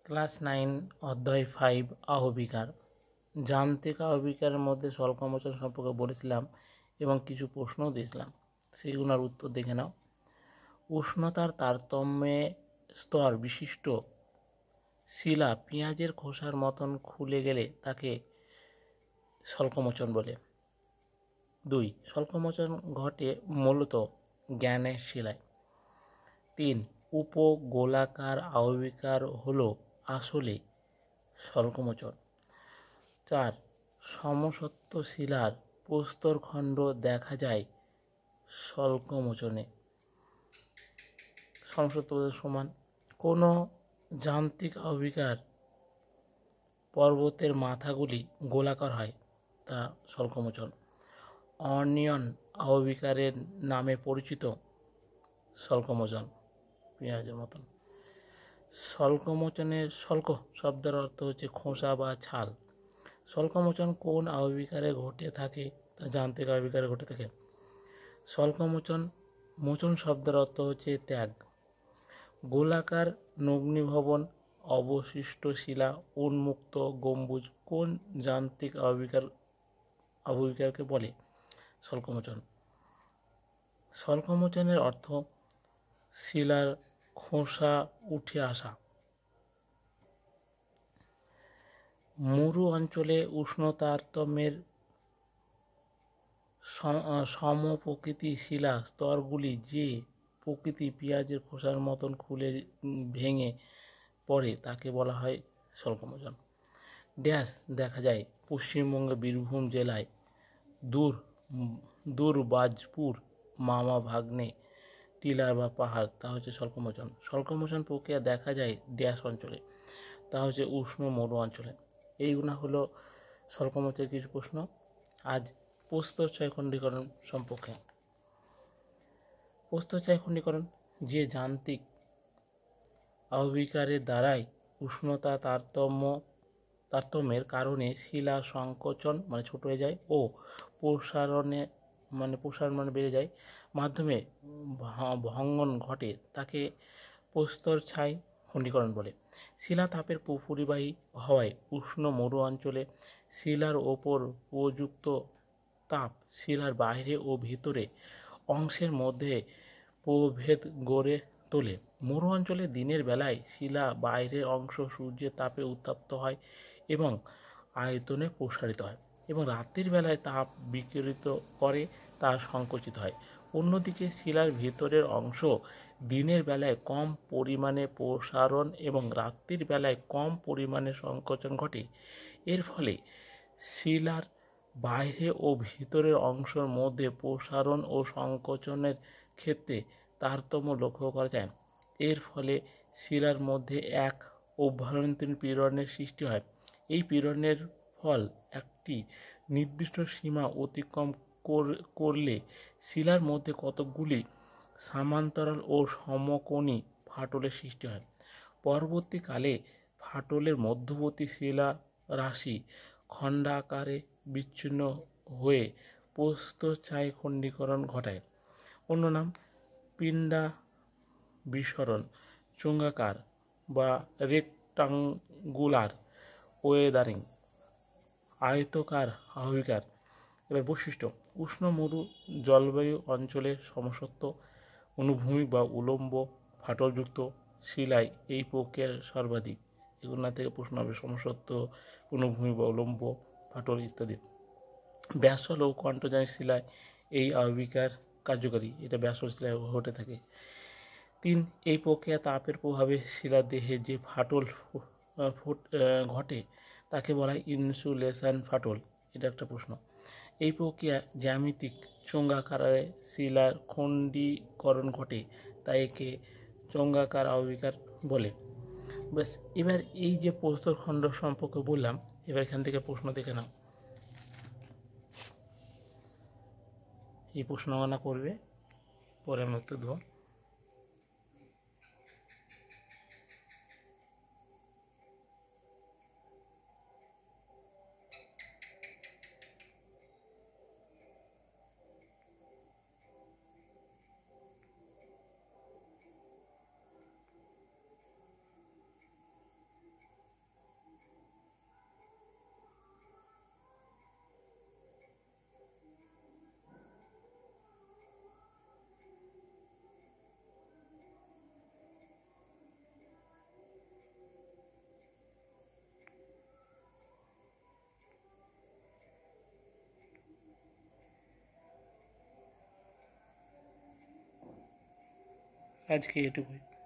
Class 9 অধ্যায় 5 আহবিকার। যান্ত্রিক আহবিকারের মধ্যে স্বল্পমোচন সম্পর্কে বলেছিলাম এবং কিছু প্রশ্নও দিয়েছিলাম, সেগুলোর উত্তর দেখে নাও। উষ্ণতার তারতম্যে স্তর বিশিষ্ট শিলা পেঁয়াজের খোসার মতন খুলে গেলে তাকে স্বল্পমোচন বলে। 2. স্বল্পমোচন ঘটে মূলত জ্ঞানের শিলায়। 3. উপগোলাকার আহবিকার হলো আসলে স্বল্পমোচন। 4. সমসত্ব শিলার প্রস্তরখণ্ড দেখা যায় স্বল্পমোচনে। সমসত্ব সমান কোনো যান্ত্রিক আহবিকার পর্বতের মাথাগুলি গোলাকার হয়, তা স্বল্পমোচন। অনিয়ন আহবিকারের নামে পরিচিত স্বল্পমোচন, পেঁয়াজের মতন। স্বল্পমোচনের স্বল্প শব্দের অর্থ হচ্ছে খোসা বা ছাল। স্বল্পমোচন কোন আহবিকারে ঘটে থাকে, তা যান্ত্রিক আহবিকারে ঘটে থাকে। স্বল্পমোচন মোচন শব্দের অর্থ হচ্ছে ত্যাগ। গোলাকার নগ্নিভবন অবশিষ্ট শিলা উন্মুক্ত গম্বুজ কোন যান্ত্রিক আহবিকারকে বলে? স্বল্পমোচন। স্বল্পমোচনের অর্থ শিলার খোসা উঠে আসা। মরু অঞ্চলে উষ্ণতারতম্যের সমপ্রকৃতি শিলা স্তরগুলি যে প্রকৃতি পেঁয়াজের খোসার মতন খুলে ভেঙে পড়ে তাকে বলা হয় স্বল্পমোচন। ড্যাশ দেখা যায় পশ্চিমবঙ্গের বীরভূম জেলায় দূরবাজপুর মামা ভাগ্নে টিলা বা পাহাড়, তা হচ্ছে স্বল্পমোচন। স্বল্পমোচন প্রক্রিয়া দেখা যায় ড্যাশ অঞ্চলে, তা হচ্ছে উষ্ণ মরু অঞ্চলে। এইগুলো হলো স্বল্পমোচনের কিছু প্রশ্ন। আজ প্রস্তরছয় খণ্ডীকরণ সম্পর্কে। প্রস্তরছয় খণ্ডীকরণ যে যান্ত্রিক আহবিকারের দ্বারাই উষ্ণতা তারতম্যের কারণে শিলা সংকোচন ছোট হয়ে যায় ও প্রসারণ বেড়ে যায় মাধ্যমে ভঙ্গন ঘটে, তাকে প্রস্তরছয় খণ্ডীকরণ বলে। শিলা তাপের পরিবাহী হওয়ায় উষ্ণ মরু অঞ্চলে শিলার ওপর প্রযুক্ত তাপ শিলার বাইরে ও ভিতরে অংশের মধ্যে প্রভেদ গড়ে তোলে। মরু অঞ্চলে দিনের বেলায় শিলা বাইরের অংশ সূর্যের তাপে উত্তপ্ত হয় এবং আয়তনে প্রসারিত হয় এবং রাত্রির বেলায় তাপ বিকিরিত করে তা সংকুচিত হয়। অন্যদিকে শিলার ভেতরের অংশ দিনের বেলায় কম পরিমাণে প্রসারণ এবং রাত্রির বেলায় কম পরিমাণে সংকোচন ঘটে। এর ফলে শিলার বাইরে ও ভিতরের অংশের মধ্যে প্রসারণ ও সংকোচনের ক্ষেত্রে তারতম্য লক্ষ্য করা যায়। এর ফলে শিলার মধ্যে এক অভ্যন্তরীণ পীড়নের সৃষ্টি হয়। এই পীড়নের ফল একটি নির্দিষ্ট সীমা অতিক্রম করলে শিলার মধ্যে কতকগুলি সমান্তরাল ও সমকোণী ফাটলের সৃষ্টি হয়। পরবর্তীকালে ফাটলের মধ্যবর্তী শিলা রাশি খণ্ডাকারে বিচ্ছিন্ন হয়ে প্রস্তরছয় খণ্ডীকরণ ঘটায়। অন্য নাম পিণ্ডা বিসরণ, চোঙাকার বা রেক্টাঙ্গুলার ওয়েদারিং, আয়তকার আহবিকার। এবার বৈশিষ্ট্য। উষ্ণ মরু জলবায়ু অঞ্চলে সমসত্ব অনুভূমিক বা উলম্ব ফাটলযুক্ত শিলায় এই প্রক্রিয়া সর্বাধিক। এগুলো থেকে প্রশ্ন হবে সমসত্ব, অনুভূমিক বা উলম্ব ফাটল ইত্যাদি। ব্যাসল্ট ও কন্ট্রোজানিক শিলায় এই আহবিকার কার্যকারী, এটা ব্যাসল্ট শিলায় ঘটে থাকে। 3. এই প্রক্রিয়া তাপের প্রভাবে শিলার দেহে যে ফাটল ঘটে তাকে বলা হয় ইনসুলেশন ফাটল, এটা একটা প্রশ্ন। এই প্রক্রিয়া জ্যামিতিক চোঙাকারে শিলার খণ্ডীকরণ ঘটে, তাই একে চোঙাকার আহবিকার বলে। ব্যাস, এবার এই যে প্রস্তরখণ্ড সম্পর্কে বললাম, এবার এখান থেকে প্রশ্ন দেখে নাও। এই প্রশ্নগণনা করবে, পরে আমি উত্তর দেবো। আজকে এটুকুই।